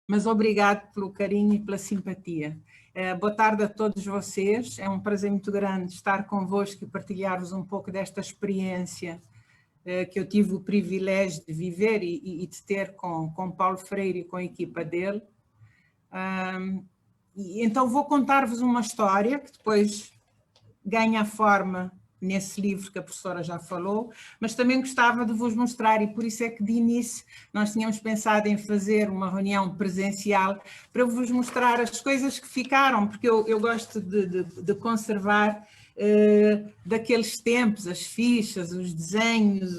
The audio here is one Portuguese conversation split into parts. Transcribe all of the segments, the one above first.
Mas obrigado pelo carinho e pela simpatia. Boa tarde a todos vocês, é um prazer muito grande estar convosco e partilhar-vos um pouco desta experiência que eu tive o privilégio de viver e de ter com Paulo Freire e com a equipa dele. Então vou contar-vos uma história que depois ganha forma nesse livro que a professora já falou, mas também gostava de vos mostrar, e por isso é que de início nós tínhamos pensado em fazer uma reunião presencial para vos mostrar as coisas que ficaram, porque eu gosto de conservar daqueles tempos, as fichas, os desenhos,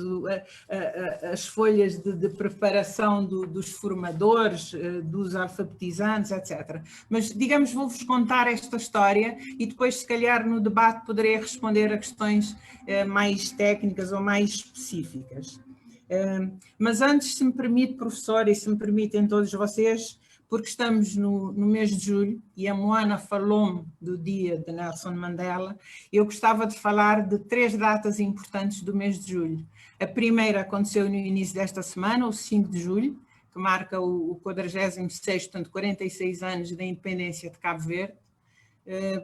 as folhas de preparação dos formadores, dos alfabetizantes, etc. Mas, digamos, vou-vos contar esta história e depois, se calhar, no debate poderei responder a questões mais técnicas ou mais específicas. Mas antes, se me permite, professora, e se me permitem todos vocês, porque estamos no mês de julho e a Moana falou-me do dia de Nelson Mandela, eu gostava de falar de 3 datas importantes do mês de julho. A primeira aconteceu no início desta semana, o 5 de julho, que marca o 46º, portanto 46 anos da independência de Cabo Verde.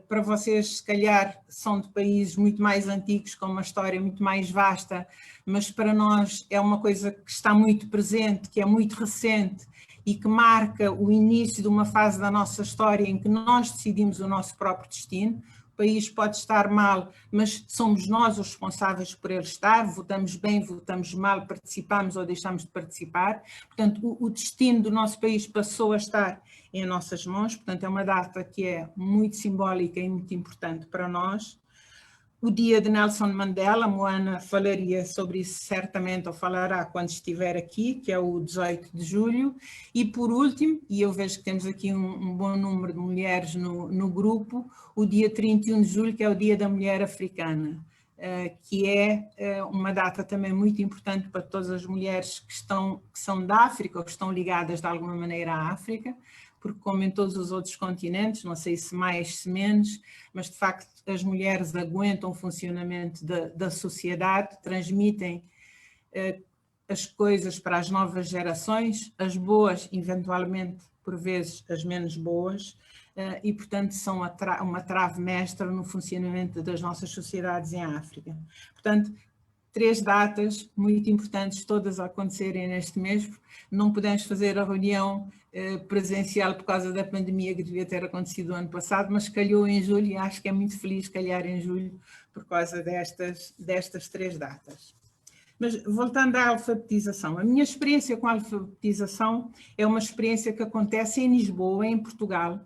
Para vocês, se calhar, são de países muito mais antigos, com uma história muito mais vasta, mas para nós é uma coisa que está muito presente, que é muito recente e que marca o início de uma fase da nossa história em que nós decidimos o nosso próprio destino. O país pode estar mal, mas somos nós os responsáveis por ele estar, votamos bem, votamos mal, participamos ou deixamos de participar. Portanto, o destino do nosso país passou a estar em nossas mãos, portanto é uma data que é muito simbólica e muito importante para nós. O dia de Nelson Mandela, a Moana falaria sobre isso certamente, ou falará quando estiver aqui, que é o 18 de julho. E por último, e eu vejo que temos aqui um bom número de mulheres no grupo, o dia 31 de julho, que é o Dia da Mulher Africana, que é uma data também muito importante para todas as mulheres que são da África ou que estão ligadas de alguma maneira à África, porque como em todos os outros continentes, não sei se mais, se menos, mas de facto as mulheres aguentam o funcionamento da sociedade, transmitem as coisas para as novas gerações, as boas, eventualmente, por vezes, as menos boas, e portanto são uma trave mestra no funcionamento das nossas sociedades em África. Portanto, 3 datas muito importantes, todas a acontecerem neste mês. Não pudemos fazer a reunião presencial por causa da pandemia que devia ter acontecido o ano passado, mas calhou em julho e acho que é muito feliz calhar em julho por causa destas 3 datas. Mas voltando à alfabetização, a minha experiência com a alfabetização é uma experiência que acontece em Lisboa, em Portugal,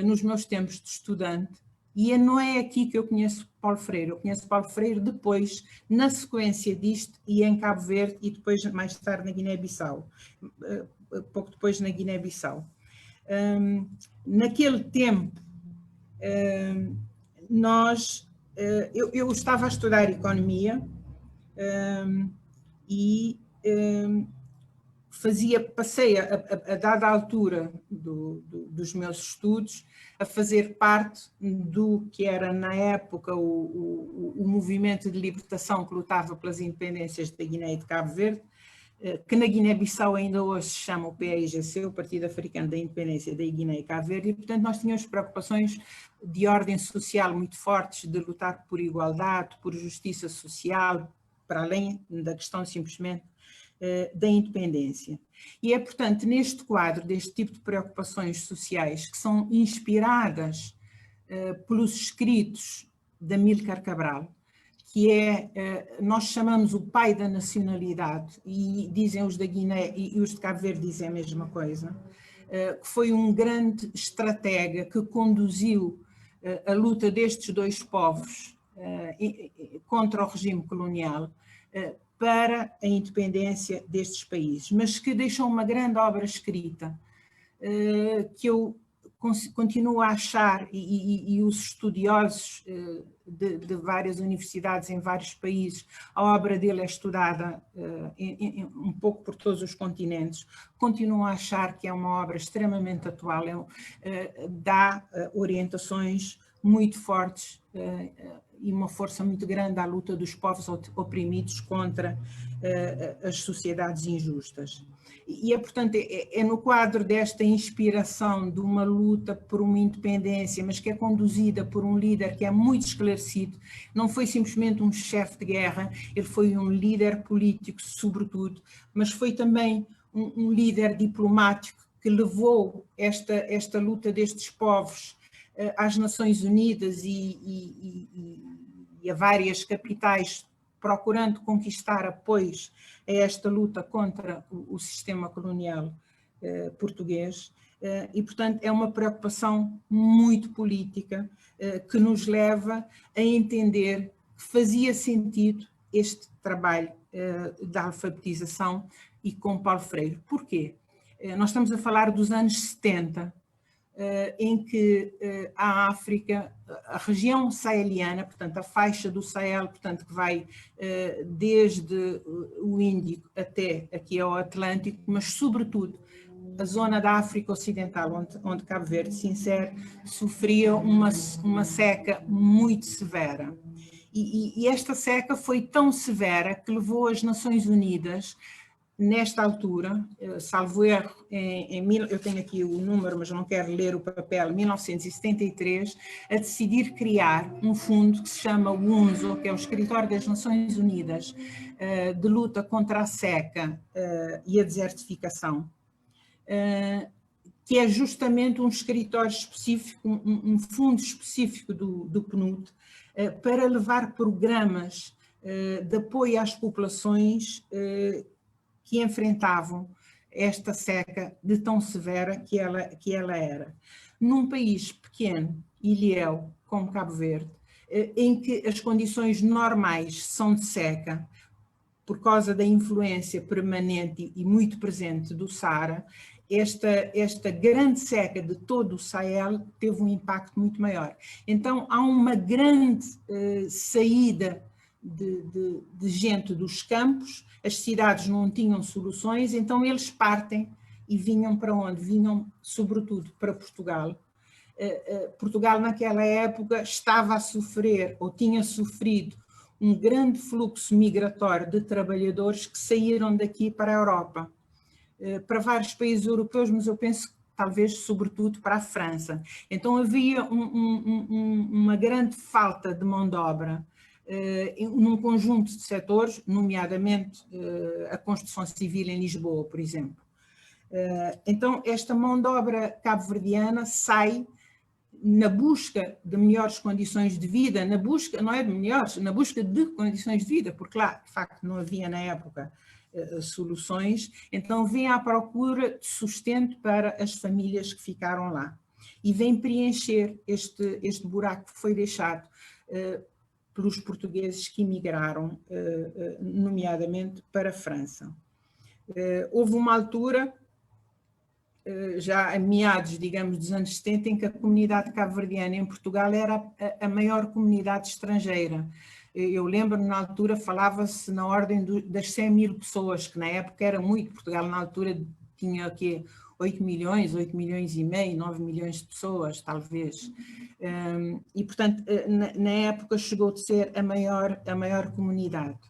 nos meus tempos de estudante, e não é aqui que eu conheço Paulo Freire, eu conheço Paulo Freire depois, na sequência disto, e em Cabo Verde, e depois mais tarde na Guiné-Bissau, pouco depois na Guiné-Bissau. Naquele tempo, eu estava a estudar economia e passei a dada altura dos meus estudos a fazer parte do que era na época o movimento de libertação que lutava pelas independências da Guiné e de Cabo Verde, que na Guiné-Bissau ainda hoje se chama o PAIGC, o Partido Africano da Independência da Guiné e Cabo Verde, e portanto nós tínhamos preocupações de ordem social muito fortes, de lutar por igualdade, por justiça social, para além da questão simplesmente da independência. E é, portanto, neste quadro, deste tipo de preocupações sociais que são inspiradas pelos escritos de Amílcar Cabral, que nós chamamos o pai da nacionalidade, e dizem os da Guiné e os de Cabo Verde dizem a mesma coisa, que foi um grande estratega que conduziu a luta destes 2 povos contra o regime colonial, para a independência destes países, mas que deixou uma grande obra escrita, que eu continuo a achar, e os estudiosos de várias universidades em vários países, a obra dele é estudada um pouco por todos os continentes, continuo a achar que é uma obra extremamente atual, dá orientações muito fortes e uma força muito grande à luta dos povos oprimidos contra as sociedades injustas. E portanto, no quadro desta inspiração de uma luta por uma independência, mas que é conduzida por um líder que é muito esclarecido, não foi simplesmente um chefe de guerra, ele foi um líder político, sobretudo, mas foi também um líder diplomático que levou esta luta destes povos às Nações Unidas e a várias capitais, procurando conquistar apoios a esta luta contra o sistema colonial português. E, portanto, é uma preocupação muito política que nos leva a entender que fazia sentido este trabalho da alfabetização e com Paulo Freire. Porquê? Nós estamos a falar dos anos 70, em que a África, a região saeliana, portanto a faixa do Sahel, portanto que vai desde o Índico até aqui ao Atlântico, mas sobretudo a zona da África Ocidental, onde Cabo Verde se insere, sofria uma seca muito severa. E esta seca foi tão severa que levou as Nações Unidas, nesta altura, salvo erro, eu tenho aqui o número, mas não quero ler o papel, 1973, a decidir criar um fundo que se chama o UNZO, que é o Escritório das Nações Unidas de luta contra a seca e a desertificação, que é justamente um escritório específico, um fundo específico do PNUD, para levar programas de apoio às populações que enfrentavam esta seca de tão severa que ela era. Num país pequeno, ilhéu, como Cabo Verde, em que as condições normais são de seca, por causa da influência permanente e muito presente do Saara, esta grande seca de todo o Sahel teve um impacto muito maior. Então, há uma grande saída de gente dos campos, as cidades não tinham soluções, então eles partem e vinham para onde? Vinham, sobretudo, para Portugal. Portugal, naquela época, estava a sofrer, ou tinha sofrido, um grande fluxo migratório de trabalhadores que saíram daqui para a Europa, para vários países europeus, mas eu penso que talvez sobretudo para a França. Então havia uma grande falta de mão de obra num conjunto de setores, nomeadamente a construção civil em Lisboa, por exemplo. Então esta mão de obra cabo-verdiana sai na busca de melhores condições de vida, na busca, não é de melhores, na busca de condições de vida, porque lá, de facto, não havia na época soluções, então vem à procura de sustento para as famílias que ficaram lá. E vem preencher este buraco que foi deixado pelos portugueses que emigraram, nomeadamente para a França. Houve uma altura, já a meados, digamos, dos anos 70, em que a comunidade cabo-verdiana em Portugal era a maior comunidade estrangeira. Eu lembro, na altura, falava-se na ordem das 100 mil pessoas, que na época era muito. Portugal, na altura, tinha aqui 8 milhões e meio, 9 milhões de pessoas, talvez. E, portanto, na época chegou a ser a maior comunidade.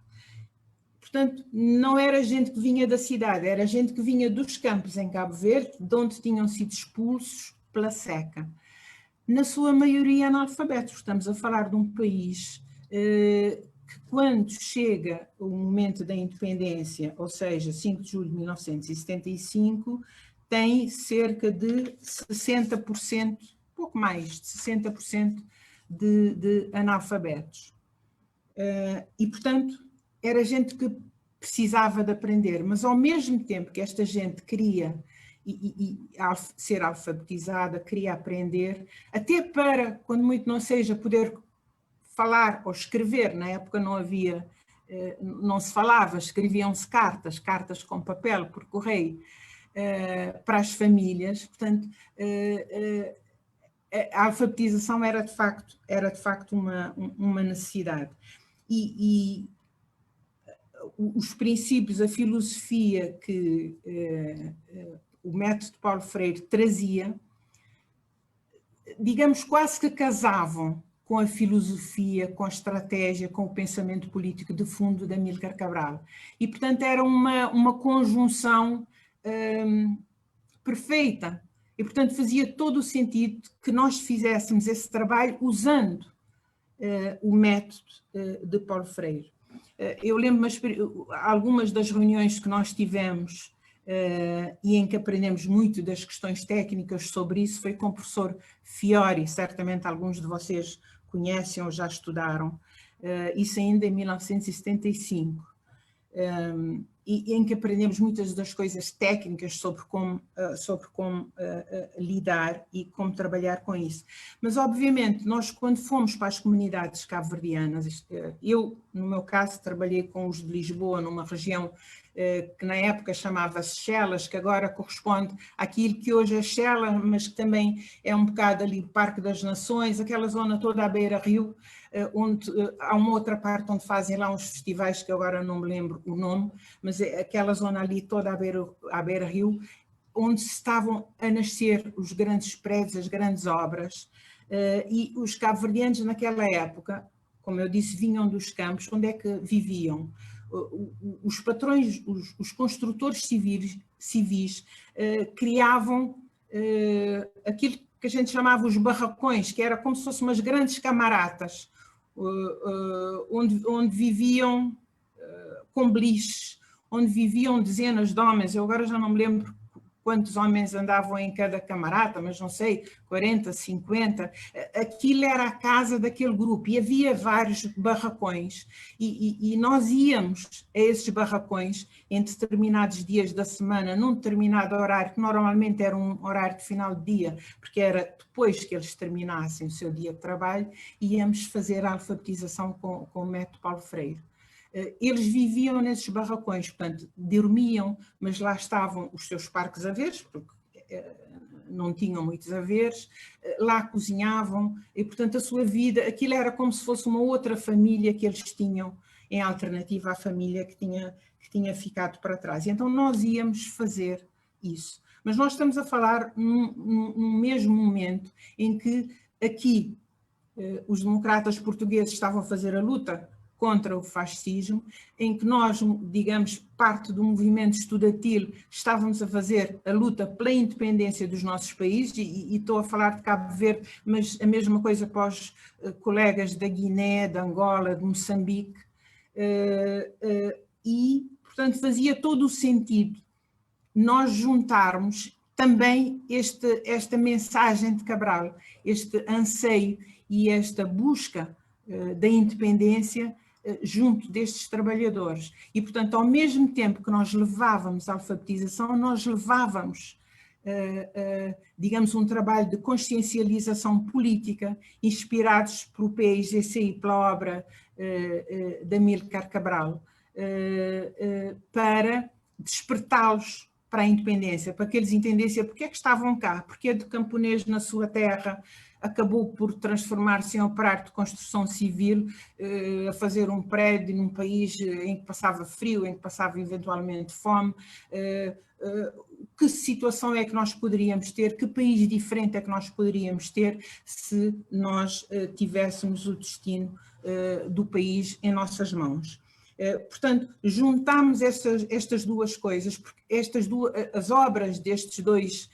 Portanto, não era gente que vinha da cidade, era gente que vinha dos campos em Cabo Verde, de onde tinham sido expulsos pela seca. Na sua maioria analfabetos. Estamos a falar de um país que, quando chega o momento da independência, ou seja, 5 de julho de 1975, tem cerca de 60%, pouco mais de 60% de analfabetos. E, portanto, era gente que precisava de aprender, mas ao mesmo tempo que esta gente queria ser alfabetizada, queria aprender, até para, quando muito não seja, poder falar ou escrever. Na época não havia, não se falava, escreviam-se cartas com papel por correio para as famílias. Portanto, a alfabetização era de facto uma necessidade. E os princípios, a filosofia que o método de Paulo Freire trazia, digamos, quase que casavam com a filosofia, com a estratégia, com o pensamento político de fundo da Amílcar Cabral. E, portanto, era uma conjunção perfeita. E, portanto, fazia todo o sentido que nós fizéssemos esse trabalho usando o método de Paulo Freire. Eu lembro-me algumas das reuniões que nós tivemos e em que aprendemos muito das questões técnicas sobre isso foi com o professor Fiori, certamente alguns de vocês conhecem ou já estudaram, isso ainda em 1975, e em que aprendemos muitas das coisas técnicas sobre como lidar e como trabalhar com isso. Mas, obviamente, nós quando fomos para as comunidades cabo-verdianas, eu, no meu caso, trabalhei com os de Lisboa, numa região que na época chamava-se Chelas, que agora corresponde àquilo que hoje é Chelas, mas que também é um bocado ali o Parque das Nações, aquela zona toda à beira-rio, onde há uma outra parte onde fazem lá uns festivais que agora não me lembro o nome, mas é aquela zona ali toda à beira-rio, onde estavam a nascer os grandes prédios, as grandes obras, e os cabo-verdianos naquela época, como eu disse, vinham dos campos. Onde é que viviam? Os patrões, os construtores civis criavam aquilo que a gente chamava os barracões, que era como se fossem umas grandes camaratas, onde viviam com beliches, onde viviam dezenas de homens. Eu agora já não me lembro quantos homens andavam em cada camarata, mas não sei, 40, 50, aquilo era a casa daquele grupo e havia vários barracões e nós íamos a esses barracões em determinados dias da semana, num determinado horário, que normalmente era um horário de final de dia, porque era depois que eles terminassem o seu dia de trabalho, íamos fazer a alfabetização com o método Paulo Freire. Eles viviam nesses barracões, portanto, dormiam, mas lá estavam os seus parques haveres, porque não tinham muitos haveres, lá cozinhavam, e, portanto, a sua vida, aquilo era como se fosse uma outra família que eles tinham, em alternativa à família que tinha ficado para trás. E então nós íamos fazer isso. Mas nós estamos a falar num mesmo momento em que aqui os democratas portugueses estavam a fazer a luta contra o fascismo, em que nós, digamos, parte do movimento estudantil, estávamos a fazer a luta pela independência dos nossos países, e estou a falar de Cabo Verde, mas a mesma coisa para os colegas da Guiné, de Angola, de Moçambique, e, portanto, fazia todo o sentido nós juntarmos também esta mensagem de Cabral, este anseio e esta busca da independência junto destes trabalhadores. E, portanto, ao mesmo tempo que nós levávamos a alfabetização, nós levávamos, digamos, um trabalho de consciencialização política, inspirados pelo PIGC e pela obra de Amílcar Cabral, para despertá-los para a independência, para que eles entendessem porque é que estavam cá, porque é do camponês na sua terra, acabou por transformar-se em operário de construção civil, a fazer um prédio num país em que passava frio, em que passava eventualmente fome. Que situação é que nós poderíamos ter, que país diferente é que nós poderíamos ter se nós tivéssemos o destino do país em nossas mãos. Portanto, juntámos estas duas coisas, porque as obras destes dois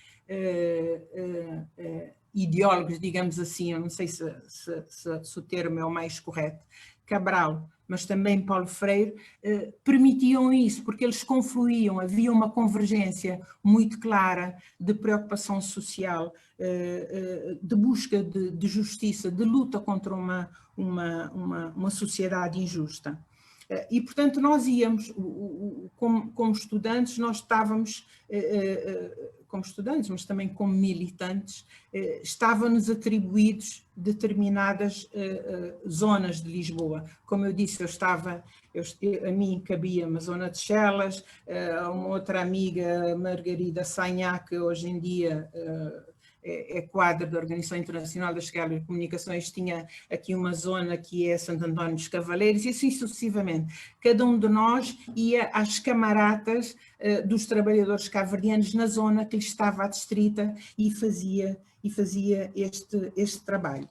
ideólogos, digamos assim, eu não sei se o termo é o mais correto, Cabral, mas também Paulo Freire, permitiam isso, porque eles confluíam, havia uma convergência muito clara de preocupação social, de busca de justiça, de luta contra uma sociedade injusta. E, portanto, nós íamos, como estudantes, nós estávamos, como estudantes, mas também como militantes, estavam-nos atribuídos determinadas zonas de Lisboa. Como eu disse, a mim cabia-me a zona de Chelas, uma outra amiga, Margarida Sanhá, que hoje em dia é quadro da Organização Internacional das Telecomunicações, tinha aqui uma zona que é Santo António dos Cavaleiros, e assim sucessivamente. Cada um de nós ia às camaratas dos trabalhadores cabo-verdianos na zona que lhe estava adstrita e fazia este trabalho.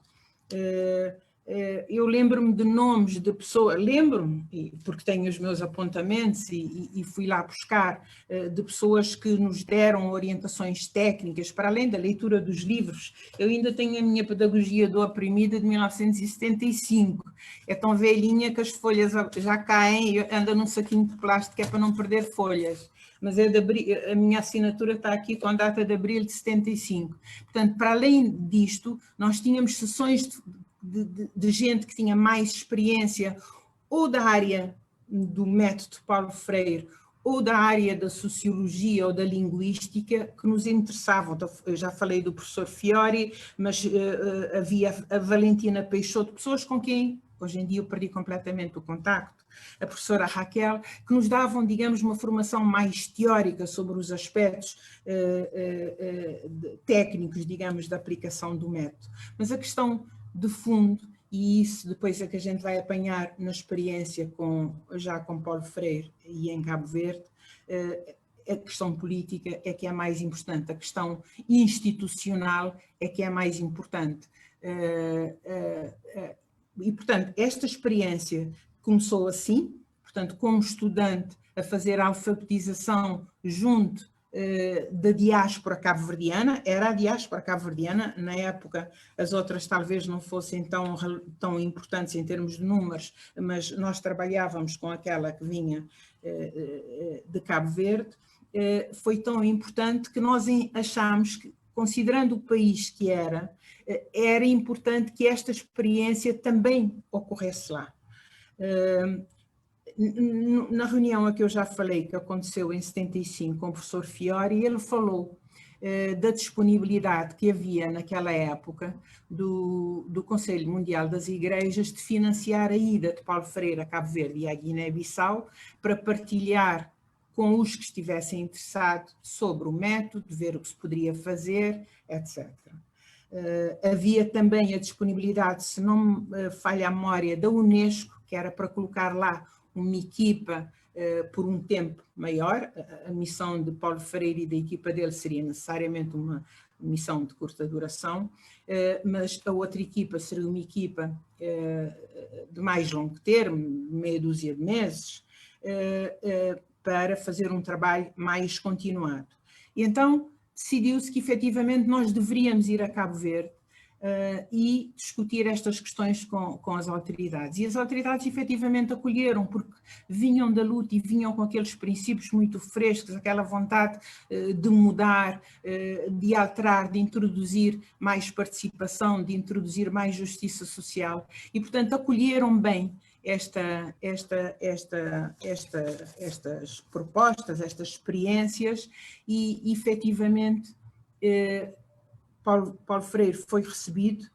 Eu lembro-me de nomes de pessoas, lembro-me, porque tenho os meus apontamentos e fui lá buscar, de pessoas que nos deram orientações técnicas, para além da leitura dos livros. Eu ainda tenho a minha pedagogia do oprimida de 1975, é tão velhinha que as folhas já caem, e anda num saquinho de plástico, que é para não perder folhas. Mas a minha assinatura está aqui com a data de abril de 75. Portanto, para além disto, nós tínhamos sessões de gente que tinha mais experiência ou da área do método Paulo Freire ou da área da sociologia ou da linguística que nos interessavam. Eu já falei do professor Fiori, mas havia a Valentina Peixoto, pessoas com quem hoje em dia eu perdi completamente o contacto, a professora Raquel, que nos davam, digamos, uma formação mais teórica sobre os aspectos técnicos, digamos, da aplicação do método. Mas a questão de fundo, e isso depois é que a gente vai apanhar na experiência já com Paulo Freire e em Cabo Verde, a questão política é que é mais importante, a questão institucional é que é mais importante. E, portanto, esta experiência começou assim, portanto, como estudante, a fazer a alfabetização junto da diáspora cabo-verdiana, era a diáspora cabo-verdiana, na época as outras talvez não fossem tão importantes em termos de números, mas nós trabalhávamos com aquela que vinha de Cabo Verde, foi tão importante que nós achámos que, considerando o país que era importante que esta experiência também ocorresse lá. Na reunião a que eu já falei, que aconteceu em 75 com o professor Fiori, ele falou da disponibilidade que havia naquela época do Conselho Mundial das Igrejas de financiar a ida de Paulo Freire a Cabo Verde e à Guiné-Bissau para partilhar com os que estivessem interessados sobre o método, ver o que se poderia fazer, etc. Havia também a disponibilidade, se não me falha a memória, da Unesco, que era para colocar lá uma equipa por um tempo maior. A missão de Paulo Freire e da equipa dele seria necessariamente uma missão de curta duração, mas a outra equipa seria uma equipa de mais longo termo, meia dúzia de meses, para fazer um trabalho mais continuado. E então decidiu-se que efetivamente nós deveríamos ir a Cabo Verde e discutir estas questões com as autoridades. E as autoridades efetivamente acolheram, porque vinham da luta e vinham com aqueles princípios muito frescos, aquela vontade de mudar, de alterar, de introduzir mais participação, de introduzir mais justiça social, e portanto acolheram bem estas propostas, estas experiências, e efetivamente Paulo Freire foi recebido.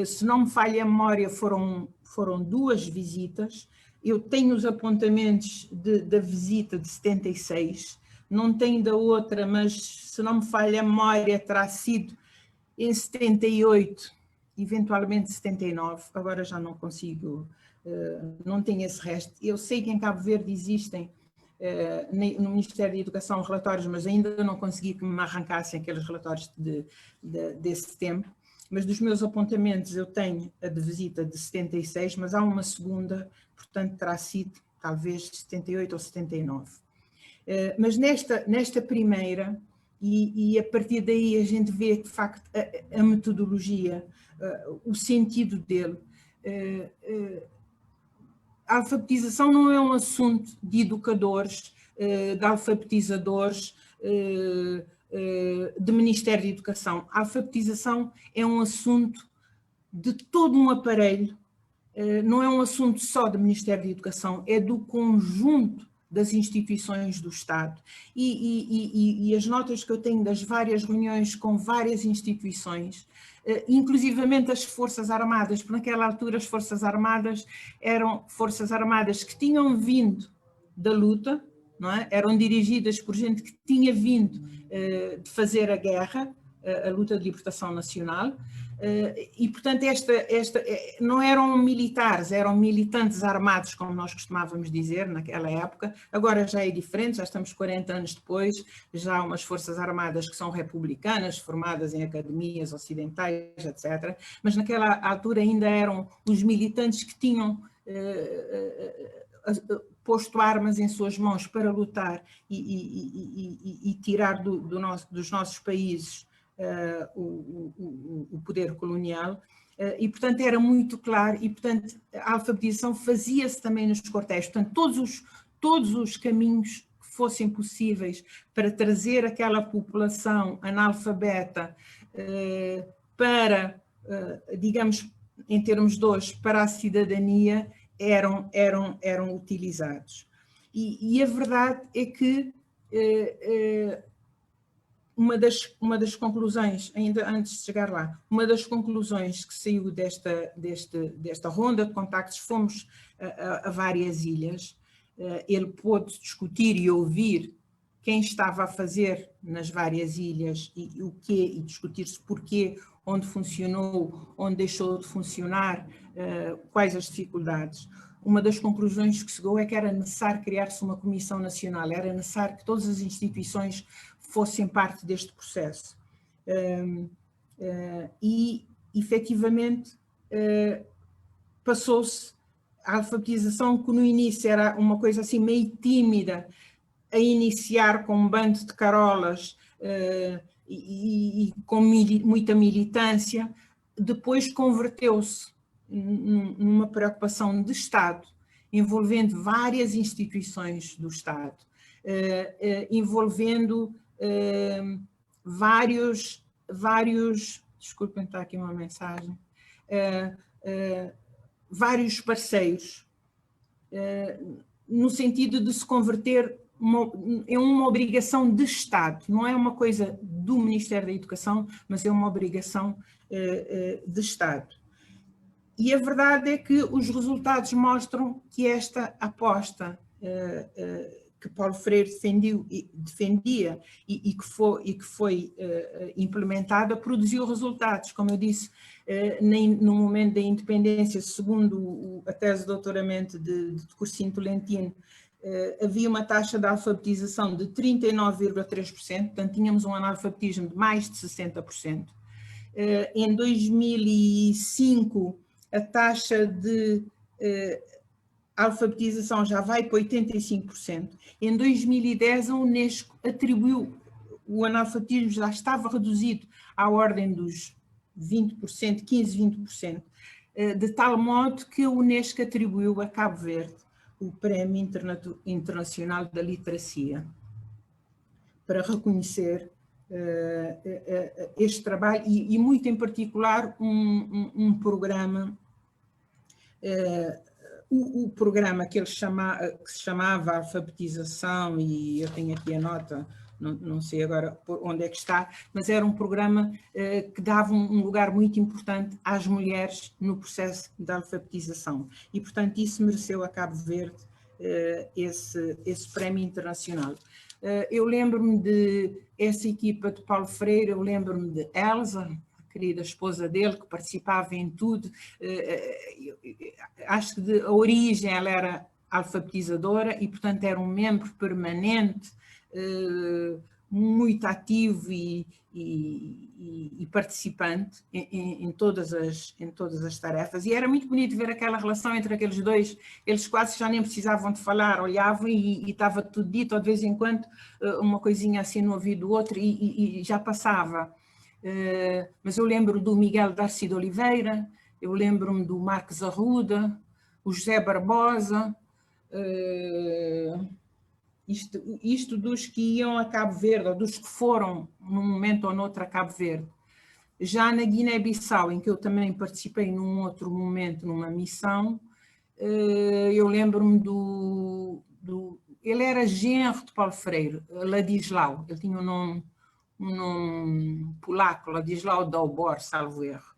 Se não me falha a memória, foram 2 visitas. Eu tenho os apontamentos da visita de 76, não tenho da outra, mas se não me falha a memória, terá sido em 78, eventualmente 79, agora já não consigo, não tenho esse resto. Eu sei que em Cabo Verde existem no Ministério da Educação relatórios, mas ainda não consegui que me arrancassem aqueles relatórios desse tempo. Mas dos meus apontamentos eu tenho a de visita de 76, mas há uma segunda, portanto terá sido talvez 78 ou 79. Mas nesta primeira, e a partir daí a gente vê de facto a metodologia, o sentido dele. A alfabetização não é um assunto de educadores, de alfabetizadores, de Ministério da Educação. A alfabetização é um assunto de todo um aparelho, não é um assunto só do Ministério da Educação, é do conjunto das instituições do Estado. E as notas que eu tenho das várias reuniões com várias instituições, inclusivamente as Forças Armadas, porque naquela altura as Forças Armadas eram Forças Armadas que tinham vindo da luta, não é? Eram dirigidas por gente que tinha vindo de fazer a guerra, a luta de libertação nacional, e portanto não eram militares, eram militantes armados, como nós costumávamos dizer naquela época. Agora já é diferente, já estamos 40 anos depois, já há umas forças armadas que são republicanas, formadas em academias ocidentais, etc. Mas naquela altura ainda eram os militantes que tinham posto armas em suas mãos para lutar e tirar dos nossos países o poder colonial, e portanto era muito claro, e portanto a alfabetização fazia-se também nos quartéis, portanto todos os caminhos que fossem possíveis para trazer aquela população analfabeta para, digamos, em termos de hoje, para a cidadania, eram utilizados. E a verdade é que uma das conclusões, ainda antes de chegar lá, uma das conclusões que saiu desta ronda de contactos, fomos a várias ilhas, ele pôde discutir e ouvir quem estava a fazer nas várias ilhas e o quê, e discutir-se porquê, onde funcionou, onde deixou de funcionar, quais as dificuldades. Uma das conclusões que chegou é que era necessário criar-se uma comissão nacional, era necessário que todas as instituições fossem parte deste processo. E, efetivamente, passou-se a alfabetização, que no início era uma coisa assim meio tímida, a iniciar com um bando de carolas e com muita militância, depois converteu-se numa preocupação de Estado, envolvendo várias instituições do Estado, envolvendo vários, desculpem, está aqui uma mensagem, vários parceiros, no sentido de se converter em uma obrigação de Estado, não é uma coisa do Ministério da Educação, mas é uma obrigação de Estado. E a verdade é que os resultados mostram que esta aposta que Paulo Freire defendia e que foi implementada produziu resultados. Como eu disse, no momento da independência, segundo a tese de doutoramento de Cursinho Tolentino, havia uma taxa de alfabetização de 39,3%, portanto tínhamos um analfabetismo de mais de 60%. Em 2005, a taxa de alfabetização já vai para 85%. Em 2010, a Unesco atribuiu, o analfabetismo já estava reduzido à ordem dos 20%, 15, 20%, de tal modo que a Unesco atribuiu a Cabo Verde o Prémio Internacional da Literacia, para reconhecer este trabalho e muito em particular um programa, o programa que se chamava Alfabetização, e eu tenho aqui a nota, não sei agora onde é que está, mas era um programa que dava um lugar muito importante às mulheres no processo da alfabetização. E, portanto, isso mereceu a Cabo Verde esse prémio internacional. Eu lembro-me de essa equipa de Paulo Freire, eu lembro-me de Elsa, a querida esposa dele, que participava em tudo. Acho que de a origem ela era alfabetizadora e, portanto, era um membro permanente, muito ativo e participante em todas as tarefas. E era muito bonito ver aquela relação entre aqueles dois. Eles quase já nem precisavam de falar, olhavam e estava tudo dito, ou de vez em quando uma coisinha assim no ouvido do outro e já passava. Mas eu lembro do Miguel Darcy de Oliveira, eu lembro-me do Marcos Arruda, o José Barbosa, isto dos que iam a Cabo Verde, ou dos que foram num momento ou noutro a Cabo Verde. Já na Guiné-Bissau, em que eu também participei num outro momento, numa missão, eu lembro-me ele era genro de Paulo Freire, Ladislau, ele tinha um nome polaco, Ladislau Dalbor, salvo erro.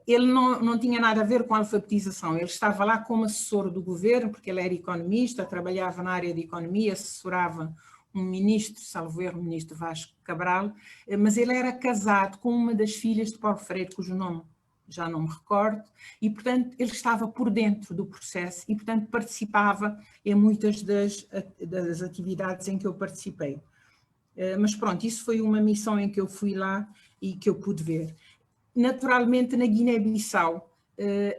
Ele não tinha nada a ver com a alfabetização, ele estava lá como assessor do governo, porque ele era economista, trabalhava na área de economia, assessorava um ministro, salvo erro, o ministro Vasco Cabral, mas ele era casado com uma das filhas de Paulo Freire, cujo nome já não me recordo, e, portanto, ele estava por dentro do processo e, portanto, participava em muitas das atividades em que eu participei. Mas pronto, isso foi uma missão em que eu fui lá e que eu pude ver. Naturalmente, na Guiné-Bissau,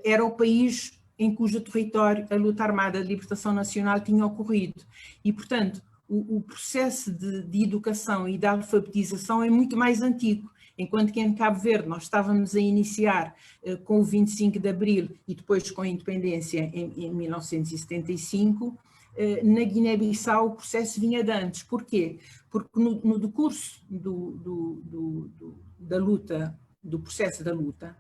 era o país em cujo território a luta armada de libertação nacional tinha ocorrido. E, portanto, o processo de educação e de alfabetização é muito mais antigo. Enquanto que em Cabo Verde nós estávamos a iniciar com o 25 de Abril e depois com a independência em 1975, na Guiné-Bissau o processo vinha de antes. Porquê? Porque no decurso da luta, do processo da luta,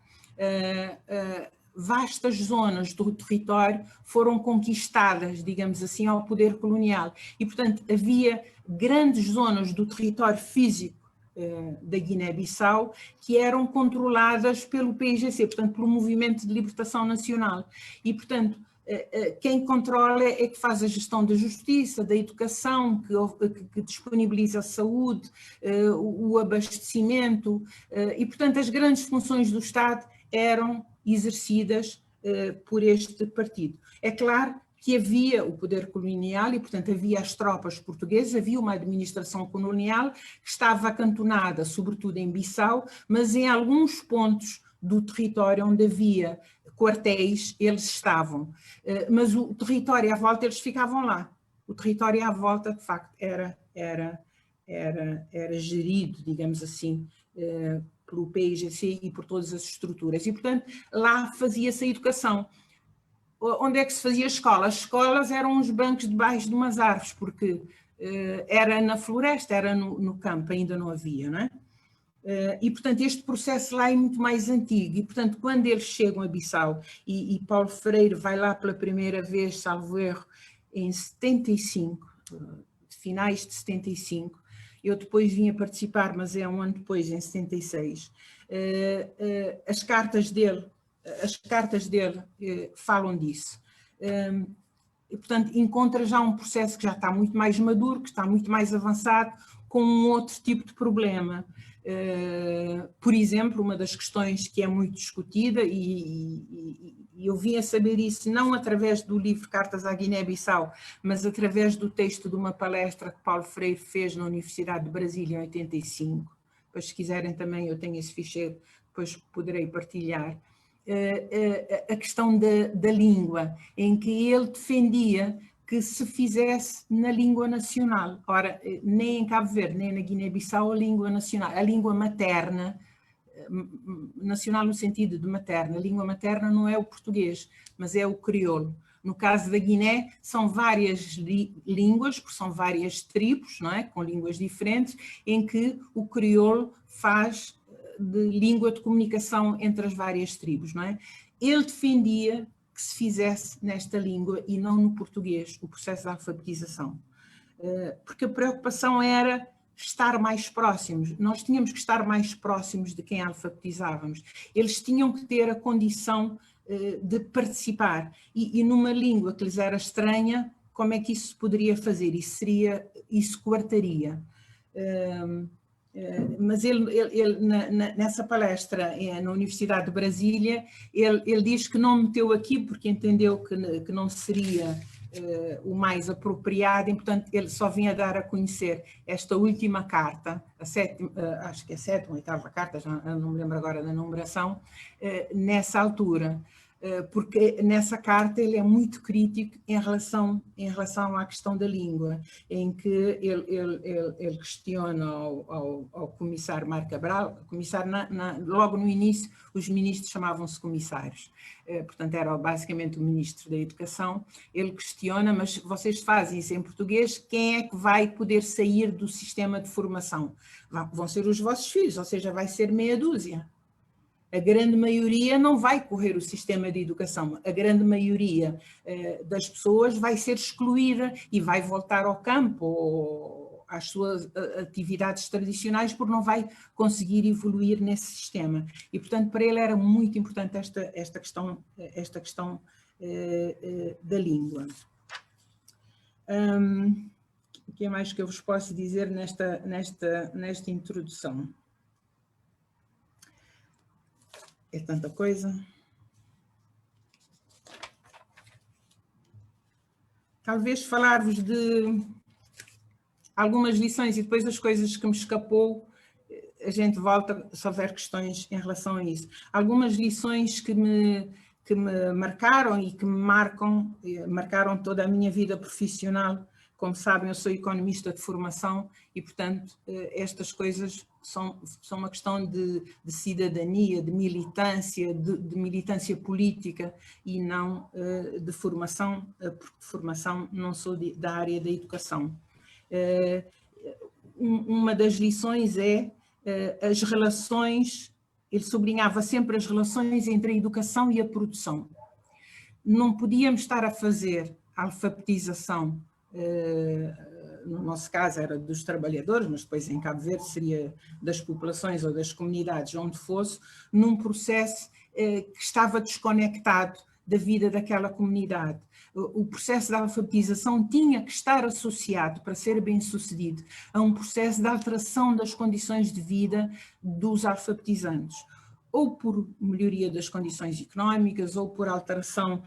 vastas zonas do território foram conquistadas, digamos assim, ao poder colonial. E, portanto, havia grandes zonas do território físico da Guiné-Bissau que eram controladas pelo PIGC, portanto, pelo Movimento de Libertação Nacional. E, portanto, quem controla é que faz a gestão da justiça, da educação, que disponibiliza a saúde, o abastecimento, e, portanto, as grandes funções do Estado eram exercidas por este partido. É claro que havia o poder colonial e, portanto, havia as tropas portuguesas, havia uma administração colonial que estava acantonada, sobretudo em Bissau, mas em alguns pontos do território onde havia quartéis, eles estavam. Mas o território à volta, eles ficavam lá. O território à volta, de facto, era gerido, digamos assim, pelo PIGC e por todas as estruturas. E, portanto, lá fazia-se a educação. Onde é que se fazia escola? As escolas eram uns bancos debaixo de umas árvores, porque era na floresta, era no campo, ainda não havia, não é? E, portanto, este processo lá é muito mais antigo. E, portanto, quando eles chegam a Bissau, e Paulo Freire vai lá pela primeira vez, salvo erro, em 75, finais de 75, eu depois vim a participar, mas é um ano depois, em 76, as cartas dele falam disso. E, portanto, encontra já um processo que já está muito mais maduro, que está muito mais avançado, com um outro tipo de problema. Por exemplo, uma das questões que é muito discutida, e eu vim a saber isso não através do livro Cartas à Guiné-Bissau, mas através do texto de uma palestra que Paulo Freire fez na Universidade de Brasília em 85. Depois, se quiserem também, eu tenho esse ficheiro, depois poderei partilhar. A questão da língua, em que ele defendia que se fizesse na língua nacional. Ora, nem em Cabo Verde, nem na Guiné-Bissau a língua nacional, a língua materna, nacional no sentido de materna, a língua materna não é o português, mas é o crioulo. No caso da Guiné, são várias línguas, porque são várias tribos, não é? Com línguas diferentes, em que o crioulo faz de língua de comunicação entre as várias tribos, não é? Ele defendia que se fizesse nesta língua e não no português, o processo de alfabetização. Porque a preocupação era estar mais próximos, nós tínhamos que estar mais próximos de quem alfabetizávamos. Eles tinham que ter a condição de participar e numa língua que lhes era estranha, como é que isso se poderia fazer? Isso coartaria. Mas ele nessa palestra na Universidade de Brasília, ele diz que não meteu aqui porque entendeu que não seria o mais apropriado, e, portanto, ele só vinha dar a conhecer esta última carta, acho que é a sétima ou oitava carta, já não me lembro agora da numeração, nessa altura. Porque nessa carta ele é muito crítico em relação à questão da língua, em que ele questiona ao comissário Marco Cabral, logo no início os ministros chamavam-se comissários, portanto era basicamente o ministro da Educação, ele questiona, mas vocês fazem isso em português, quem é que vai poder sair do sistema de formação? Vão ser os vossos filhos, ou seja, vai ser meia dúzia. A grande maioria não vai correr o sistema de educação, a grande maioria das pessoas vai ser excluída e vai voltar ao campo ou às suas atividades tradicionais porque não vai conseguir evoluir nesse sistema. E, portanto, para ele era muito importante esta questão da língua. O que é mais que eu vos posso dizer nesta introdução? É tanta coisa. Talvez falar-vos de algumas lições e depois as coisas que me escapou, a gente volta se houver questões em relação a isso. Algumas lições que me marcaram e que me marcaram toda a minha vida profissional. Como sabem, eu sou economista de formação e, portanto, estas coisas são uma questão de cidadania, de militância política e não de formação, porque de formação não sou da área da educação. Uma das lições é as relações, ele sublinhava sempre as relações entre a educação e a produção. Não podíamos estar a fazer a alfabetização, no nosso caso era dos trabalhadores, mas depois em Cabo Verde seria das populações ou das comunidades, onde fosse, num processo que estava desconectado da vida daquela comunidade. O processo da alfabetização tinha que estar associado, para ser bem sucedido, a um processo de alteração das condições de vida dos alfabetizantes, ou por melhoria das condições económicas, ou por alteração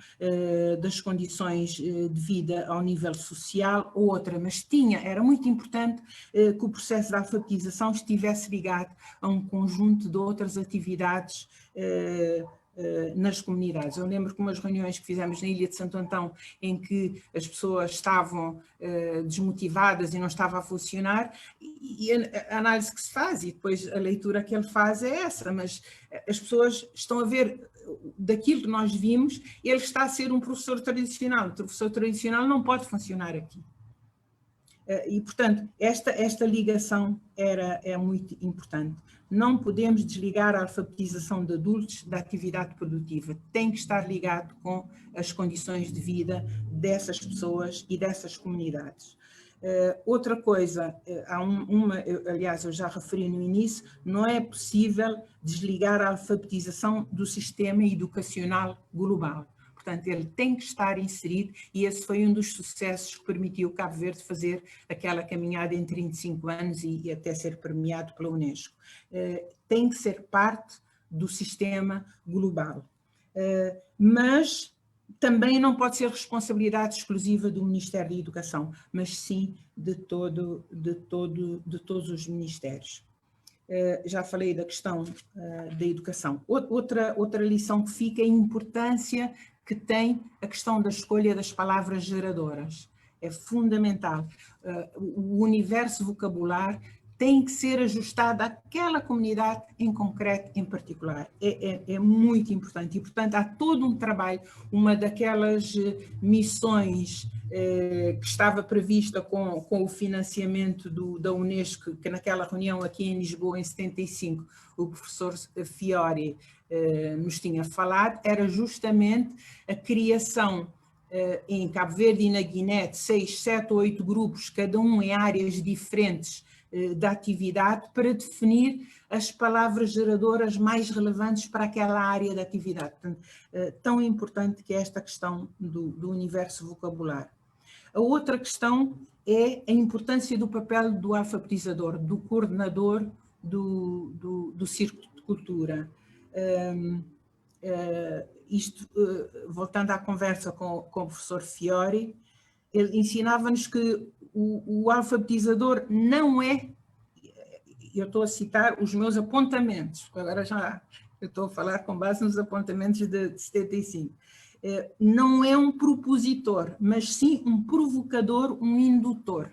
das condições de vida ao nível social, ou outra, mas era muito importante que o processo de alfabetização estivesse ligado a um conjunto de outras atividades nas comunidades. Eu lembro que umas reuniões que fizemos na Ilha de Santo Antão, em que as pessoas estavam desmotivadas e não estava a funcionar, e a análise que se faz, e depois a leitura que ele faz é essa, mas as pessoas estão a ver daquilo que nós vimos, ele está a ser um professor tradicional. O professor tradicional não pode funcionar aqui. E, portanto, esta ligação é muito importante. Não podemos desligar a alfabetização de adultos da atividade produtiva. Tem que estar ligado com as condições de vida dessas pessoas e dessas comunidades. Outra coisa, aliás, eu já referi no início, não é possível desligar a alfabetização do sistema educacional global. Portanto, ele tem que estar inserido e esse foi um dos sucessos que permitiu Cabo Verde fazer aquela caminhada em 35 anos e até ser premiado pela Unesco. Tem que ser parte do sistema global. Mas também não pode ser responsabilidade exclusiva do Ministério da Educação, mas sim de todos os ministérios. Já falei da questão da educação. Outra lição que fica é a importância que tem a questão da escolha das palavras geradoras. É fundamental. O universo vocabular tem que ser ajustado àquela comunidade em concreto, em particular. É muito importante. E, portanto, há todo um trabalho, uma daquelas missões que estava prevista com o financiamento da Unesco, que naquela reunião aqui em Lisboa, em 75, o professor Fiori nos tinha falado, era justamente a criação em Cabo Verde e na Guiné de 6, 7 ou 8 grupos, cada um em áreas diferentes da atividade, para definir as palavras geradoras mais relevantes para aquela área da atividade. Portanto, tão importante que é esta questão do universo vocabular. A outra questão é a importância do papel do alfabetizador, do coordenador do Círculo de Cultura. Voltando à conversa com o professor Fiori, ele ensinava-nos que o alfabetizador não é, eu estou a citar os meus apontamentos, agora já eu estou a falar com base nos apontamentos de 75, não é um propositor, mas sim um provocador, um indutor.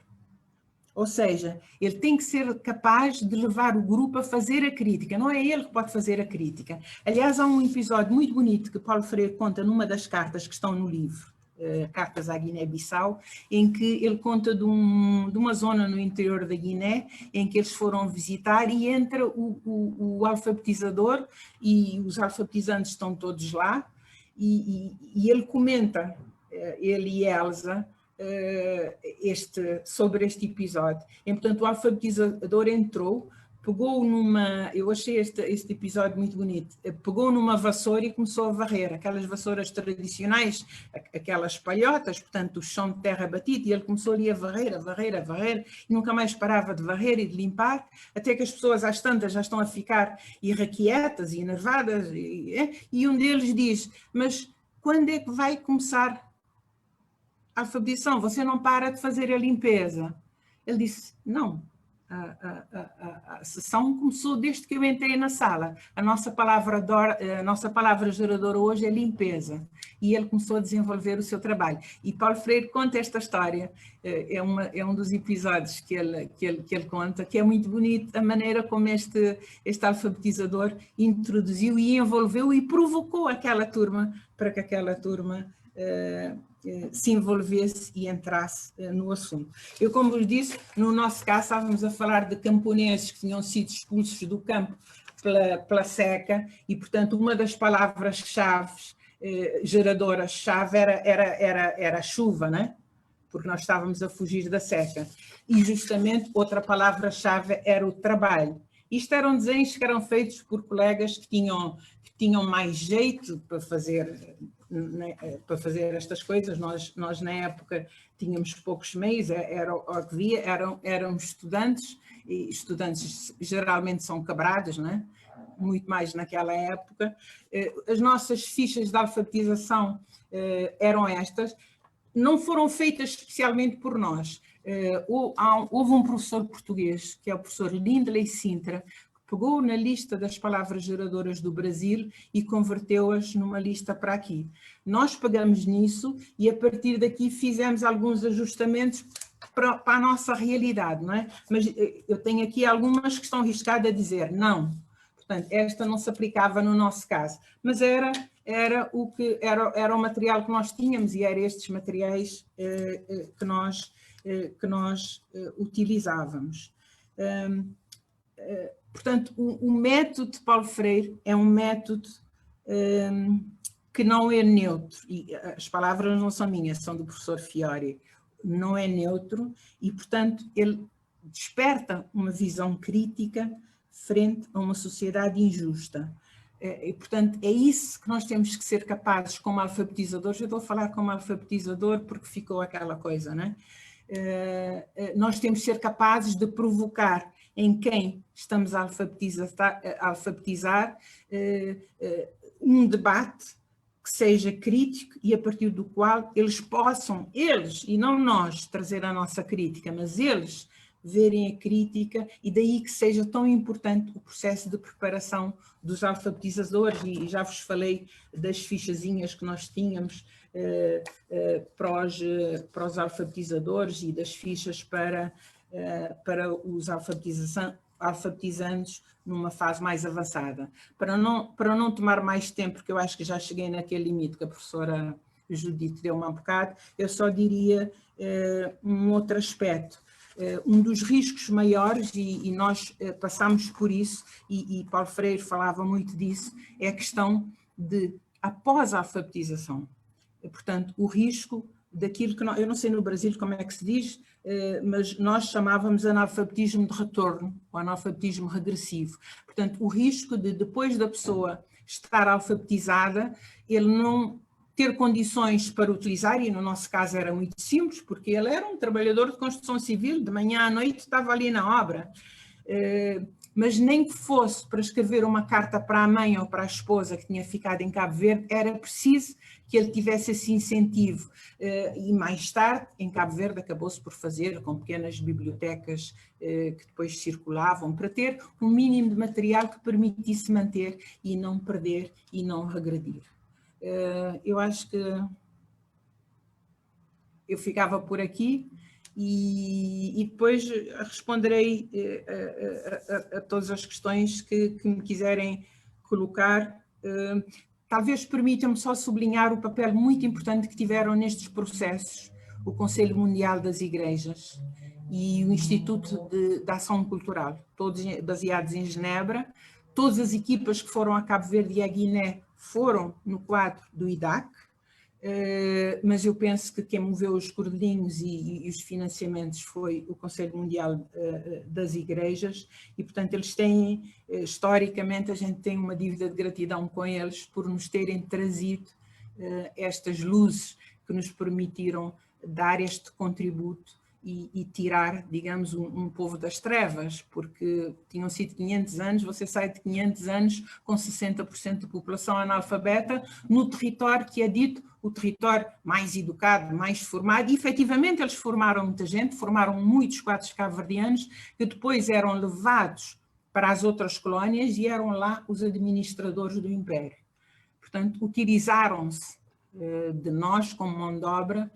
Ou seja, ele tem que ser capaz de levar o grupo a fazer a crítica, não é ele que pode fazer a crítica. Aliás, há um episódio muito bonito que Paulo Freire conta numa das cartas que estão no livro, Cartas à Guiné-Bissau, em que ele conta de uma zona no interior da Guiné, em que eles foram visitar e entra o alfabetizador e os alfabetizantes estão todos lá, e ele comenta, ele e Elsa, sobre este episódio. E, portanto, o alfabetizador entrou pegou numa, eu achei este episódio muito bonito, pegou numa vassoura e começou a varrer, aquelas vassouras tradicionais, aquelas palhotas, portanto o chão de terra batido, e ele começou ali a varrer, e nunca mais parava de varrer e de limpar, até que as pessoas às tantas já estão a ficar irrequietas e enervadas, e um deles diz, mas quando é que vai começar a alfabetização? Você não para de fazer a limpeza. Ele disse, não, a sessão começou desde que eu entrei na sala. A nossa palavra geradora hoje é limpeza. E ele começou a desenvolver o seu trabalho. E Paulo Freire conta esta história, é um dos episódios que ele conta, que é muito bonito, a maneira como este alfabetizador introduziu e envolveu e provocou aquela turma, para que aquela turma se envolvesse e entrasse no assunto. Eu, como vos disse, no nosso caso estávamos a falar de camponeses que tinham sido expulsos do campo pela seca e, portanto, uma das palavras-chave, geradoras-chave, era a chuva, né? Porque nós estávamos a fugir da seca. E, justamente, outra palavra-chave era o trabalho. Isto eram desenhos que eram feitos por colegas que tinham mais jeito para fazer estas coisas. Nós na época tínhamos poucos meios, era o que via, eram estudantes, e estudantes geralmente são cabrados, né? Muito mais naquela época. As nossas fichas de alfabetização eram estas, não foram feitas especialmente por nós. Houve um professor português, que é o professor Lindley Sintra, que pegou na lista das palavras geradoras do Brasil e converteu-as numa lista para aqui. Nós pegamos nisso e a partir daqui fizemos alguns ajustamentos para a nossa realidade, não é? Mas eu tenho aqui algumas que estão arriscadas a dizer não. Portanto, esta não se aplicava no nosso caso, mas era o material que nós tínhamos e eram estes materiais que nós utilizávamos. Portanto, o método de Paulo Freire é um método que não é neutro, e as palavras não são minhas, são do professor Fiore, não é neutro e, portanto, ele desperta uma visão crítica frente a uma sociedade injusta. E, portanto, é isso que nós temos que ser capazes como alfabetizadores. Eu estou a falar como alfabetizador porque ficou aquela coisa, não é? Nós temos que ser capazes de provocar em quem estamos a alfabetizar um debate que seja crítico e a partir do qual eles possam, e não nós, trazer a nossa crítica, mas eles verem a crítica e daí que seja tão importante o processo de preparação dos alfabetizadores e já vos falei das fichazinhas que nós tínhamos para os alfabetizadores e das fichas para os alfabetizandos numa fase mais avançada. Para não tomar mais tempo, porque eu acho que já cheguei naquele limite que a professora Judite deu-me um bocado, eu só diria um outro aspecto. Um dos riscos maiores, e nós passamos por isso, e Paulo Freire falava muito disso, é a questão de após a alfabetização. Portanto, o risco daquilo que eu não sei no Brasil como é que se diz, mas nós chamávamos analfabetismo de retorno, ou analfabetismo regressivo. Portanto, o risco de depois da pessoa estar alfabetizada, ele não ter condições para utilizar, e no nosso caso era muito simples, porque ele era um trabalhador de construção civil, de manhã à noite estava ali na obra, mas nem que fosse para escrever uma carta para a mãe ou para a esposa que tinha ficado em Cabo Verde, era preciso que ele tivesse esse incentivo. E mais tarde, em Cabo Verde, acabou-se por fazer com pequenas bibliotecas que depois circulavam, para ter um mínimo de material que permitisse manter e não perder e não regredir. Eu acho que eu ficava por aqui e depois responderei a todas as questões que me quiserem colocar. Talvez permitam-me só sublinhar o papel muito importante que tiveram nestes processos o Conselho Mundial das Igrejas e o Instituto de Ação Cultural, todos baseados em Genebra. Todas as equipas que foram a Cabo Verde e a Guiné foram no quadro do IDAC, mas eu penso que quem moveu os cordelinhos e os financiamentos foi o Conselho Mundial das Igrejas, e portanto eles têm, historicamente a gente tem uma dívida de gratidão com eles por nos terem trazido estas luzes que nos permitiram dar este contributo e tirar, digamos, um povo das trevas, porque tinham sido 500 anos, você sai de 500 anos com 60% da população analfabeta, no território que é dito o território mais educado, mais formado, e efetivamente eles formaram muita gente, formaram muitos quadros cabo-verdianos, que depois eram levados para as outras colónias e eram lá os administradores do império. Portanto, utilizaram-se de nós como mão de obra.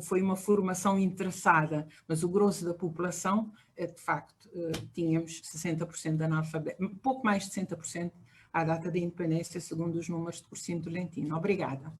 Foi uma formação interessada, mas o grosso da população, de facto, tínhamos 60% de analfabeto, pouco mais de 60% à data da independência, segundo os números de Cursinho Tolentino. Obrigada.